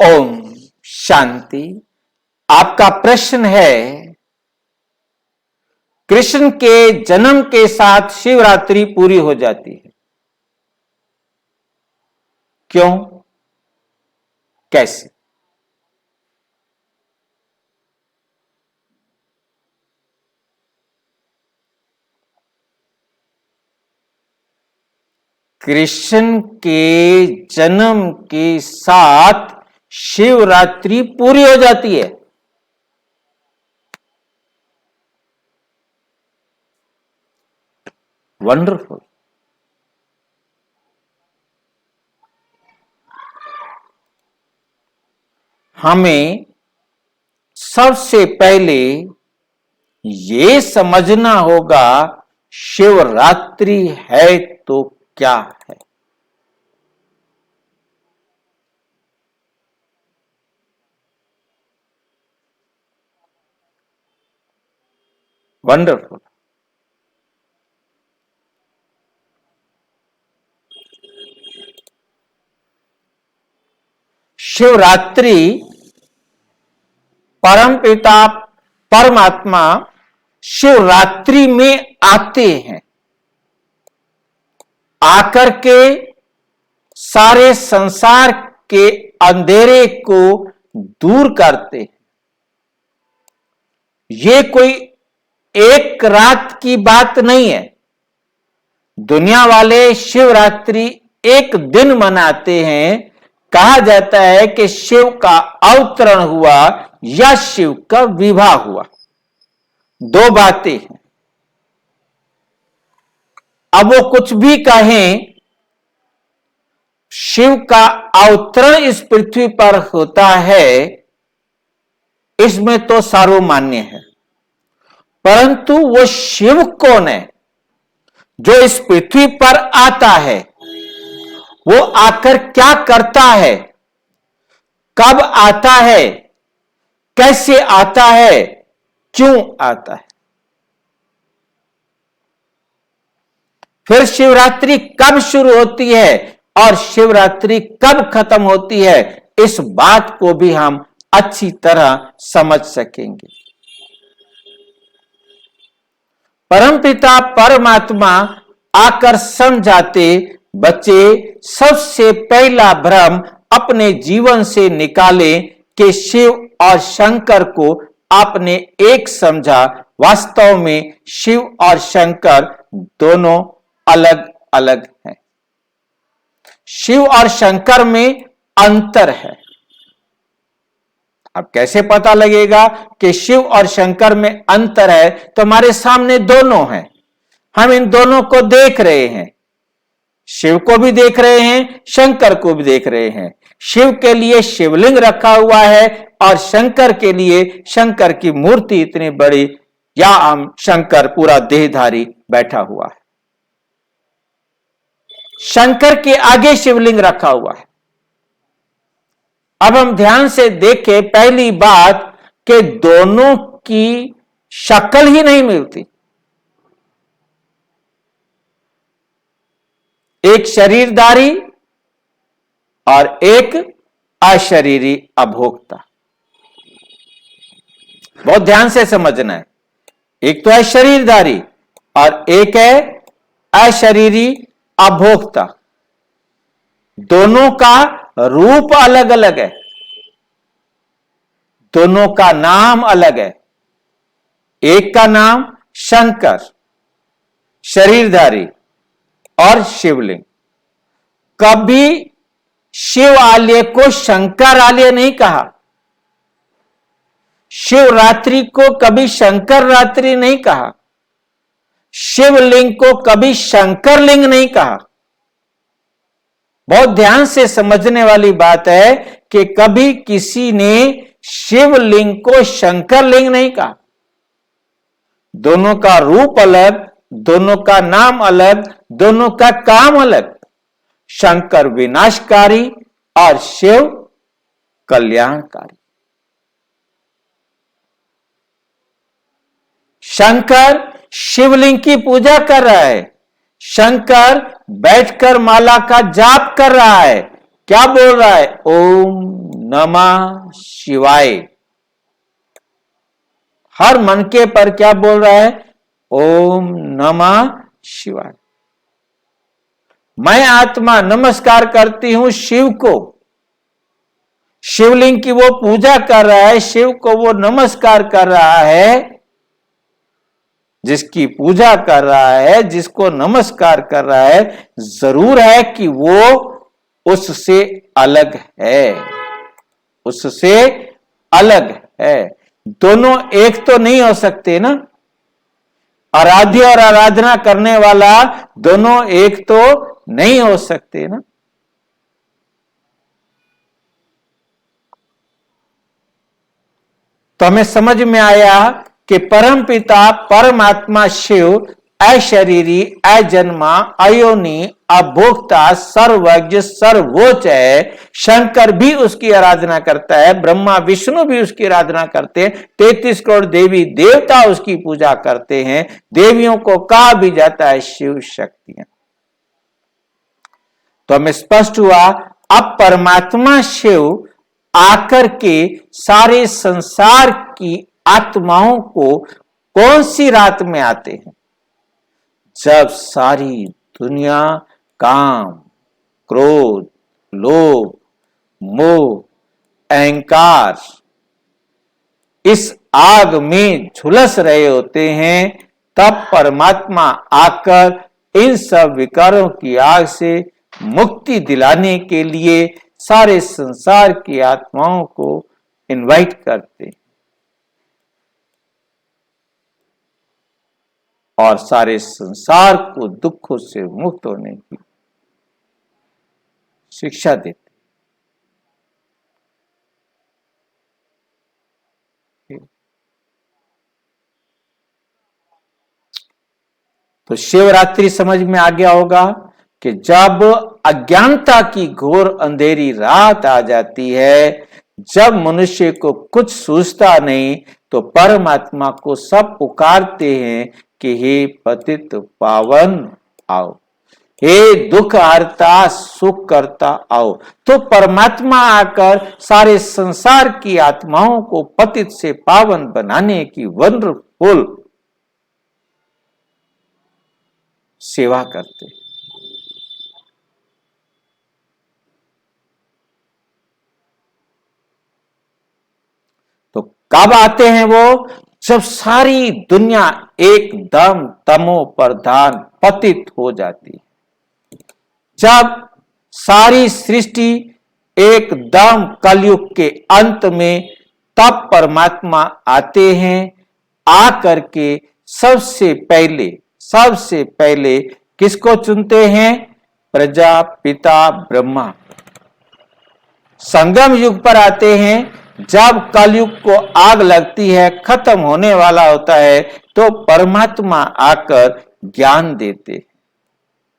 ओम शांति। आपका प्रश्न है, कृष्ण के जन्म के साथ शिवरात्रि पूरी हो जाती है, क्यों, कैसे? कृष्ण के जन्म के साथ शिवरात्रि पूरी हो जाती है। वंडरफुल। हमें सबसे पहले ये समझना होगा शिवरात्रि है तो क्या है। वंडरफुल। शिवरात्रि परमपिता परमात्मा शिवरात्रि में आते हैं, आकर के सारे संसार के अंधेरे को दूर करते हैं। ये कोई एक रात की बात नहीं है। दुनिया वाले शिवरात्रि एक दिन मनाते हैं। कहा जाता है कि शिव का अवतरण हुआ या शिव का विवाह हुआ, दो बातें हैं। अब वो कुछ भी कहें, शिव का अवतरण इस पृथ्वी पर होता है, इसमें तो सार्वमान्य है। परंतु वो शिव कौन है जो इस पृथ्वी पर आता है? वो आकर क्या करता है, कब आता है, कैसे आता है, क्यों आता है? फिर शिवरात्रि कब शुरू होती है और शिवरात्रि कब खत्म होती है, इस बात को भी हम अच्छी तरह समझ सकेंगे। परमपिता परमात्मा आकर समझाते, बच्चे सबसे पहला भ्रम अपने जीवन से निकालें कि शिव और शंकर को आपने एक समझा। वास्तव में शिव और शंकर दोनों अलग अलग हैं। शिव और शंकर में अंतर है। अब कैसे पता लगेगा कि शिव और शंकर में अंतर है? तो हमारे सामने दोनों हैं, हम इन दोनों को देख रहे हैं। शिव को भी देख रहे हैं, शंकर को भी देख रहे हैं। शिव के लिए शिवलिंग रखा हुआ है और शंकर के लिए शंकर की मूर्ति इतनी बड़ी, या हम शंकर पूरा देहधारी बैठा हुआ है। शंकर के आगे शिवलिंग रखा हुआ है। अब हम ध्यान से देखें, पहली बात कि दोनों की शक्ल ही नहीं मिलती। एक शरीरधारी और एक अशरीरी अभोक्ता। बहुत ध्यान से समझना है। एक तो है शरीरधारी और एक है अशरीरी अभोक्ता। दोनों का रूप अलग अलग है, दोनों का नाम अलग है। एक का नाम शंकर शरीरधारी और शिवलिंग। कभी शिव आलय को शंकर आलय नहीं कहा, शिवरात्रि को कभी शंकर रात्रि नहीं कहा, शिवलिंग को कभी शंकर लिंग नहीं कहा। बहुत ध्यान से समझने वाली बात है कि कभी किसी ने शिवलिंग को शंकर लिंग नहीं कहा। दोनों का रूप अलग, दोनों का नाम अलग, दोनों का काम अलग। शंकर विनाशकारी और शिव कल्याणकारी। शंकर शिवलिंग की पूजा कर रहा है, शंकर बैठकर माला का जाप कर रहा है, क्या बोल रहा है? ओम नमः शिवाय। हर मनके पर क्या बोल रहा है? ओम नमः शिवाय। मैं आत्मा नमस्कार करती हूं शिव को। शिवलिंग की वो पूजा कर रहा है, शिव को वो नमस्कार कर रहा है। जिसकी पूजा कर रहा है, जिसको नमस्कार कर रहा है, जरूर है कि वो उससे अलग है, उससे अलग है। दोनों एक तो नहीं हो सकते ना। आराध्य और आराधना करने वाला दोनों एक तो नहीं हो सकते ना। तो हमें समझ में आया कि परमपिता परमात्मा शिव अशरीरी, अजन्मा, अयोनि, अभोक्ता, सर्वज्ञ, सर्वोच्च है। शंकर भी उसकी आराधना करता है, ब्रह्मा विष्णु भी उसकी आराधना करते हैं, 33 करोड़ देवी देवता उसकी पूजा करते हैं। देवियों को कहा भी जाता है शिव शक्तियां। तो हमें स्पष्ट हुआ अब परमात्मा शिव आकर के सारे संसार की आत्माओं को कौन सी रात में आते हैं? जब सारी दुनिया काम, क्रोध, लोभ, मोह, अहंकार इस आग में झुलस रहे होते हैं, तब परमात्मा आकर इन सब विकारों की आग से मुक्ति दिलाने के लिए सारे संसार की आत्माओं को इनवाइट करते और सारे संसार को दुखों से मुक्त होने की शिक्षा देते। तो शिवरात्रि समझ में आ गया होगा कि जब अज्ञानता की घोर अंधेरी रात आ जाती है, जब मनुष्य को कुछ सूझता नहीं, तो परमात्मा को सब पुकारते हैं कि हे पतित पावन आओ, हे दुख हरता सुख करता आओ। तो परमात्मा आकर सारे संसार की आत्माओं को पतित से पावन बनाने की वंडरफुल सेवा करते। तो कब आते हैं वो? जब सारी दुनिया एकदम तमो प्रधान पतित हो जाती है, जब सारी सृष्टि एकदम कलयुग के अंत में, तब परमात्मा आते हैं। आकर के सबसे पहले किसको चुनते हैं? प्रजापिता ब्रह्मा। संगम युग पर आते हैं, जब कलयुग को आग लगती है, खत्म होने वाला होता है, तो परमात्मा आकर ज्ञान देते।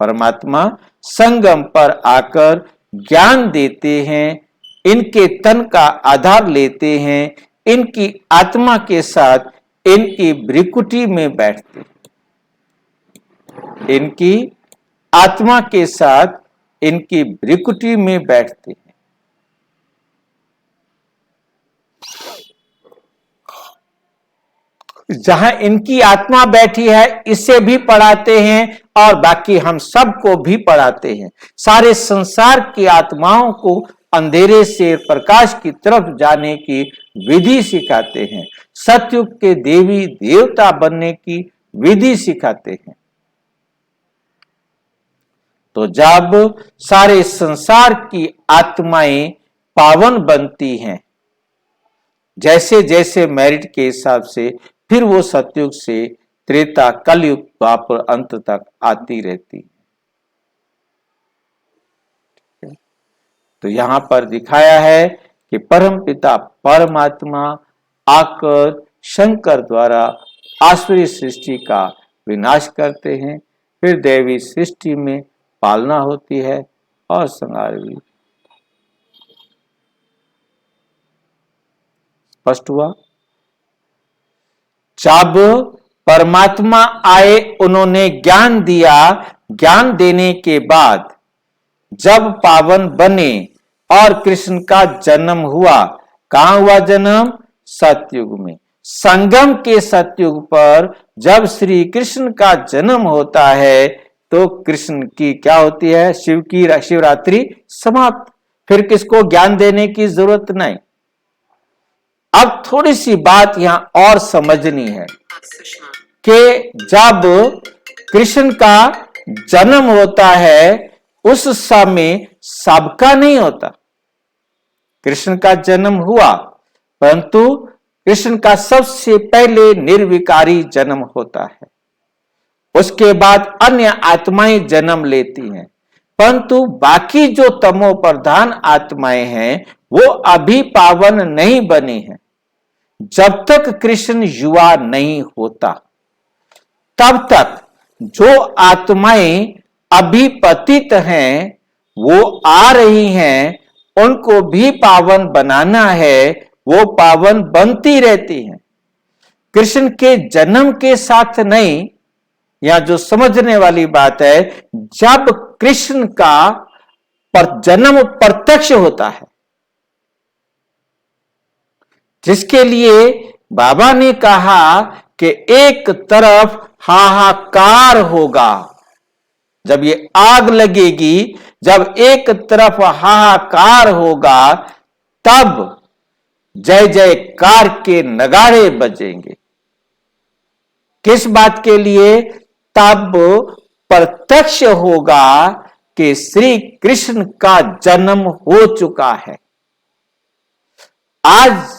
परमात्मा संगम पर आकर ज्ञान देते हैं, इनके तन का आधार लेते हैं, इनकी आत्मा के साथ इनकी भ्रिकुटी में बैठते, इनकी आत्मा के साथ इनकी भ्रिकुटी में बैठते हैं। जहां इनकी आत्मा बैठी है, इसे भी पढ़ाते हैं और बाकी हम सबको भी पढ़ाते हैं। सारे संसार की आत्माओं को अंधेरे से प्रकाश की तरफ जाने की विधि सिखाते हैं, सतयुग के देवी देवता बनने की विधि सिखाते हैं। तो जब सारे संसार की आत्माएं पावन बनती हैं, जैसे जैसे मेरिट के हिसाब से, फिर वो सतयुग से त्रेता, कलयुग, द्वापर, अंत तक आती रहती है। तो यहां पर दिखाया है कि परमपिता परमात्मा आकर शंकर द्वारा आसुरी सृष्टि का विनाश करते हैं, फिर दैवी सृष्टि में पालना होती है और संहार भी। स्पष्ट हुआ? जब परमात्मा आए, उन्होंने ज्ञान दिया, ज्ञान देने के बाद जब पावन बने, और कृष्ण का जन्म हुआ। कहां हुआ जन्म? सतयुग में। संगम के सतयुग पर जब श्री कृष्ण का जन्म होता है तो कृष्ण की क्या होती है? शिव की शिवरात्रि समाप्त। फिर किसको ज्ञान देने की जरूरत नहीं। अब थोड़ी सी बात यहां और समझनी है कि जब कृष्ण का जन्म होता है उस समय सबका नहीं होता। कृष्ण का जन्म हुआ परंतु कृष्ण का सबसे पहले निर्विकारी जन्म होता है, उसके बाद अन्य आत्माएं जन्म लेती हैं, परंतु बाकी जो तमो प्रधान आत्माएं हैं वो अभी पावन नहीं बनी हैं। जब तक कृष्ण युवा नहीं होता तब तक जो आत्माएं अभी पतित हैं वो आ रही हैं, उनको भी पावन बनाना है, वो पावन बनती रहती हैं। कृष्ण के जन्म के साथ नहीं। या जो समझने वाली बात है, जब कृष्ण का जन्म प्रत्यक्ष होता है, जिसके लिए बाबा ने कहा कि एक तरफ हाहाकार होगा। जब ये आग लगेगी, जब एक तरफ हाहाकार होगा, तब जय जयकार के नगाड़े बजेंगे। किस बात के लिए? तब प्रत्यक्ष होगा कि श्री कृष्ण का जन्म हो चुका है। आज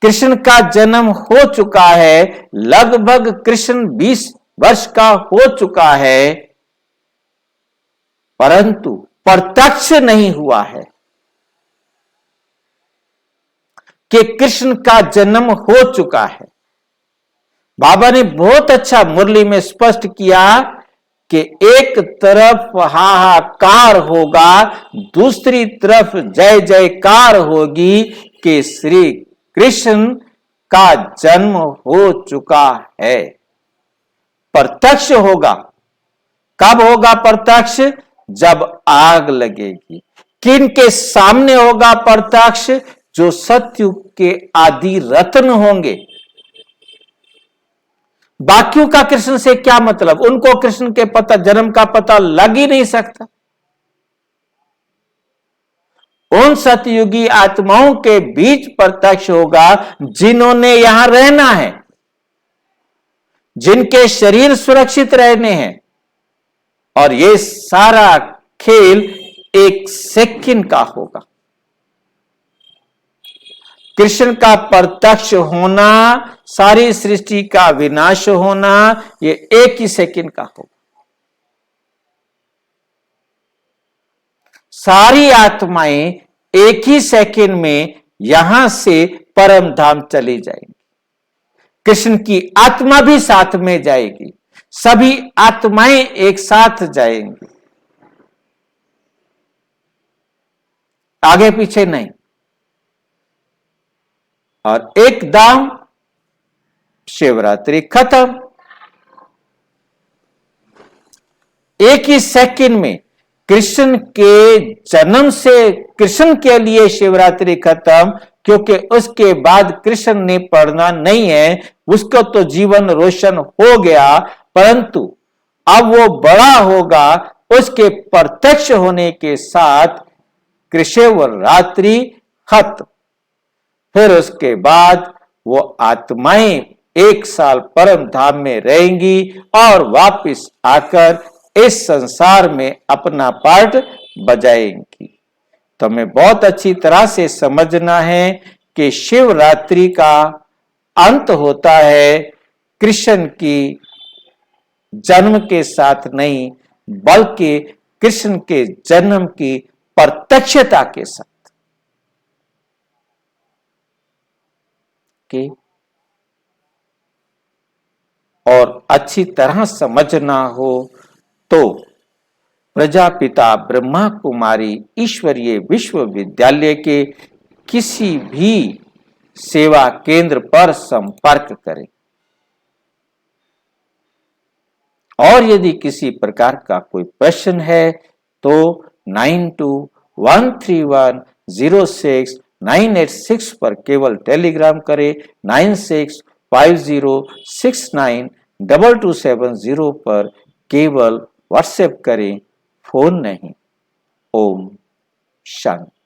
कृष्ण का जन्म हो चुका है, लगभग कृष्ण 20 वर्ष का हो चुका है, परंतु प्रत्यक्ष नहीं हुआ है कि कृष्ण का जन्म हो चुका है। बाबा ने बहुत अच्छा मुरली में स्पष्ट किया कि एक तरफ हाहाकार होगा, दूसरी तरफ जय जयकार होगी कि श्री कृष्ण का जन्म हो चुका है। प्रत्यक्ष होगा। कब होगा प्रत्यक्ष? जब आग लगेगी। किन के सामने होगा प्रत्यक्ष? जो सतयुग के आदि रत्न होंगे। बाकियों का कृष्ण से क्या मतलब? उनको कृष्ण के जन्म का पता लग ही नहीं सकता। उन सतयुगी आत्माओं के बीच प्रत्यक्ष होगा जिन्होंने यहां रहना है, जिनके शरीर सुरक्षित रहने हैं। और यह सारा खेल एक सेकंड का होगा। कृष्ण का प्रत्यक्ष होना, सारी सृष्टि का विनाश होना, यह एक ही सेकंड का होगा। सारी आत्माएं एक ही सेकंड में यहां से परम धाम चली जाएंगी। कृष्ण की आत्मा भी साथ में जाएगी, सभी आत्माएं एक साथ जाएंगी, आगे पीछे नहीं। और एकदम शिवरात्रि खत्म। एक ही सेकंड में कृष्ण के जन्म से कृष्ण के लिए शिवरात्रि खत्म, क्योंकि उसके बाद कृष्ण ने पढ़ना नहीं है, उसका तो जीवन रोशन हो गया, परंतु अब वो बड़ा होगा। उसके प्रत्यक्ष होने के साथ कृष्णरात्रि खत्म। फिर उसके बाद वो आत्माएं 1 साल परम धाम में रहेंगी और वापस आकर इस संसार में अपना पार्ट बजाएंगी। तो हमें बहुत अच्छी तरह से समझना है कि शिवरात्रि का अंत होता है कृष्ण की जन्म के साथ नहीं, बल्कि कृष्ण के जन्म की प्रत्यक्षता के साथ। कि और अच्छी तरह समझना हो तो प्रजापिता ब्रह्मा कुमारी ईश्वरीय विश्वविद्यालय के किसी भी सेवा केंद्र पर संपर्क करें। और यदि किसी प्रकार का कोई प्रश्न है तो 06-986 पर केवल टेलीग्राम करें। 9650692270 पर केवल व्हाट्सएप करें, फोन नहीं। ओम शांति।